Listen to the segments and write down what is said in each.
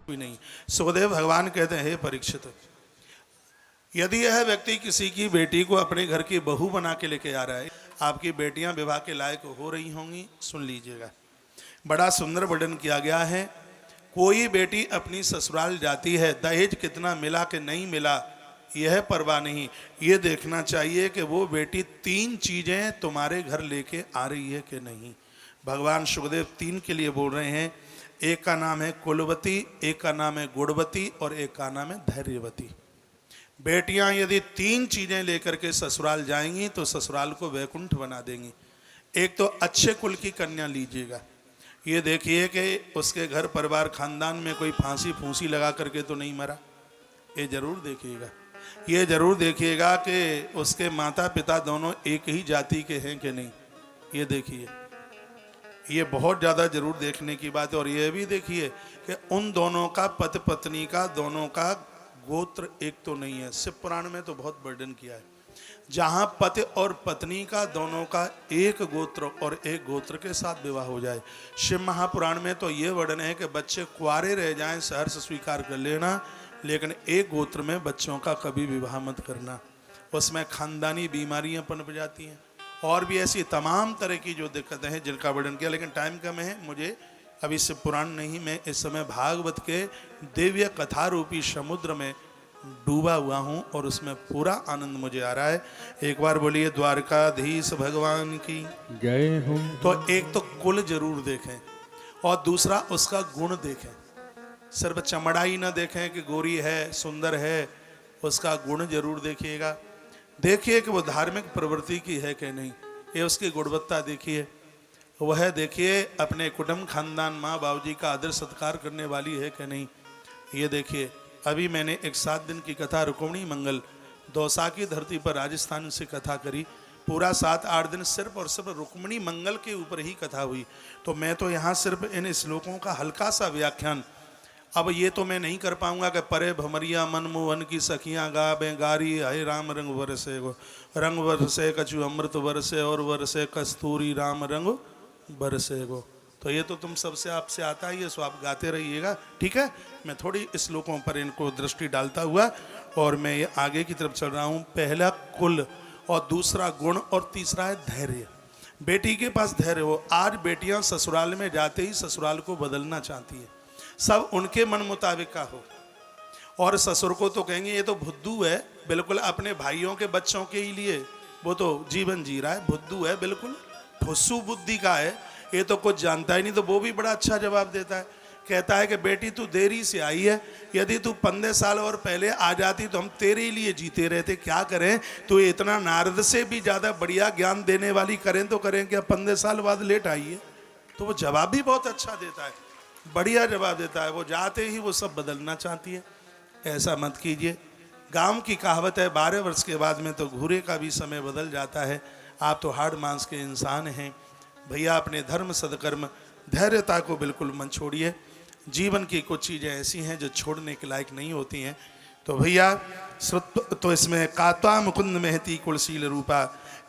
भी नहीं। सुखदेव भगवान कहते हैं, हे परीक्षित, यदि यह व्यक्ति किसी की बेटी को अपने घर की बहू बना के लेके आ रहा है, आपकी बेटियां विवाह के लायक हो रही होंगी, सुन लीजिएगा। बड़ा सुंदर वर्णन किया गया है। कोई बेटी अपनी ससुराल जाती है, दहेज कितना मिला कि नहीं मिला यह परवाह नहीं, ये देखना चाहिए कि वो बेटी 3 चीजें तुम्हारे घर लेके आ रही है कि नहीं। भगवान सुखदेव 3 के लिए बोल रहे हैं। एक का नाम है कुलवती, एक का नाम है गुणवती और एक का नाम है धैर्यवती। बेटियां यदि 3 चीजें लेकर के ससुराल जाएंगी तो ससुराल को वैकुंठ बना देंगी। एक तो अच्छे कुल की कन्या लीजिएगा। ये देखिए कि उसके घर परिवार खानदान में कोई फांसी फूंसी लगा करके तो नहीं मरा, ये जरूर देखिएगा। ये जरूर देखिएगा कि उसके माता पिता दोनों एक ही जाति के हैं कि नहीं, ये देखिए। ये बहुत ज़्यादा जरूर देखने की बात है। और ये भी देखिए कि उन दोनों का पति पत्नी का दोनों का गोत्र एक तो नहीं है। शिव पुराण में तो बहुत वर्णन किया है, जहाँ पति और पत्नी का दोनों का एक गोत्र और एक गोत्र के साथ विवाह हो जाए। शिव महापुराण में तो ये वर्णन है कि बच्चे कुंवारे रह जाएं, सहर्ष स्वीकार कर लेना, लेकिन एक गोत्र में बच्चों का कभी विवाह मत करना, उसमें खानदानी बीमारियां पनप जाती हैं। और भी ऐसी तमाम तरह की जो दिक्कतें हैं जिनका वर्णन किया, लेकिन टाइम कम है, मुझे अभी शिव पुराण नहीं, मैं इस समय भागवत के दिव्य कथा रूपी समुद्र में डूबा हुआ हूँ और उसमें पूरा आनंद मुझे आ रहा है। एक बार बोलिए द्वारकाधीश भगवान की जय हो। तो एक तो कुल जरूर देखें और दूसरा उसका गुण देखें। सिर्फ चमड़ा ही ना देखें कि गोरी है, सुंदर है, उसका गुण जरूर देखिएगा। देखिए कि वो धार्मिक प्रवृत्ति की है कि नहीं, ये उसकी गुणवत्ता देखिए। वह देखिए अपने कुटुंब खानदान माँ बाबूजी का आदर सत्कार करने वाली है कि नहीं, ये देखिए। अभी मैंने एक 7 दिन की कथा रुक्मिणी मंगल दौसा की धरती पर राजस्थान से कथा करी। पूरा 7-8 दिन सिर्फ और सिर्फ रुक्मिणी मंगल के ऊपर ही कथा हुई। तो मैं तो यहाँ सिर्फ इन श्लोकों का हल्का सा व्याख्यान, अब ये तो मैं नहीं कर पाऊंगा कि परे भमरिया मनमोहन की सखियाँ गावे गारी, हाय राम रंग बरसे गो, रंग बरसे कछु अमृत बरसे और बरसे कस्तूरी राम रंग बरसे गो। तो ये तो तुम सबसे आपसे आता ही है, सो आप गाते रहिएगा, ठीक है। मैं थोड़ी श्लोकों पर इनको दृष्टि डालता हुआ और मैं ये आगे की तरफ चल रहा हूँ। पहला कुल और दूसरा गुण और तीसरा है धैर्य। बेटी के पास धैर्य हो। आज बेटियां ससुराल में जाते ही ससुराल को बदलना चाहती है, सब उनके मन मुताबिक का हो। और ससुर को तो कहेंगे ये तो भुद्दू है, बिल्कुल अपने भाइयों के बच्चों के ही लिए वो तो जीवन जी रहा है, भुद्दू है, बिल्कुल ठुस्सू बुद्धि का है, ये तो कुछ जानता ही नहीं। तो वो भी बड़ा अच्छा जवाब देता है, कहता है कि बेटी तू देरी से आई है, यदि तू 15 साल और पहले आ जाती तो हम तेरे लिए जीते रहते। क्या करें, तो इतना नारद से भी ज़्यादा बढ़िया ज्ञान देने वाली करें तो करें क्या, 15 साल बाद लेट आई है। तो वो जवाब भी बहुत अच्छा देता है, बढ़िया जवाब देता है। वो जाते ही वो सब बदलना चाहती है। ऐसा मत कीजिए। गांव की कहावत है 12 वर्ष के बाद में तो घूरे का भी समय बदल जाता है। आप तो हाड़ मांस के इंसान हैं भैया, अपने धर्म सदकर्म धैर्यता को बिल्कुल मत छोड़िए। जीवन की कुछ चीज़ें ऐसी हैं जो छोड़ने के लायक नहीं होती हैं। तो भैया तो इसमें कात्वा मुकुंद महती कुलशील रूपा,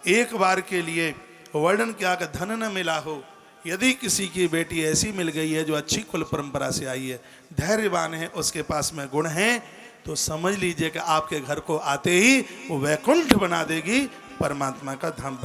एक बार के लिए वर्णन किया कि धन न मिला हो, यदि किसी की बेटी ऐसी मिल गई है जो अच्छी कुल परंपरा से आई है, धैर्यवान है, उसके पास में गुण हैं, तो समझ लीजिए कि आपके घर को आते ही वो वैकुंठ बना देगी, परमात्मा का धाम बना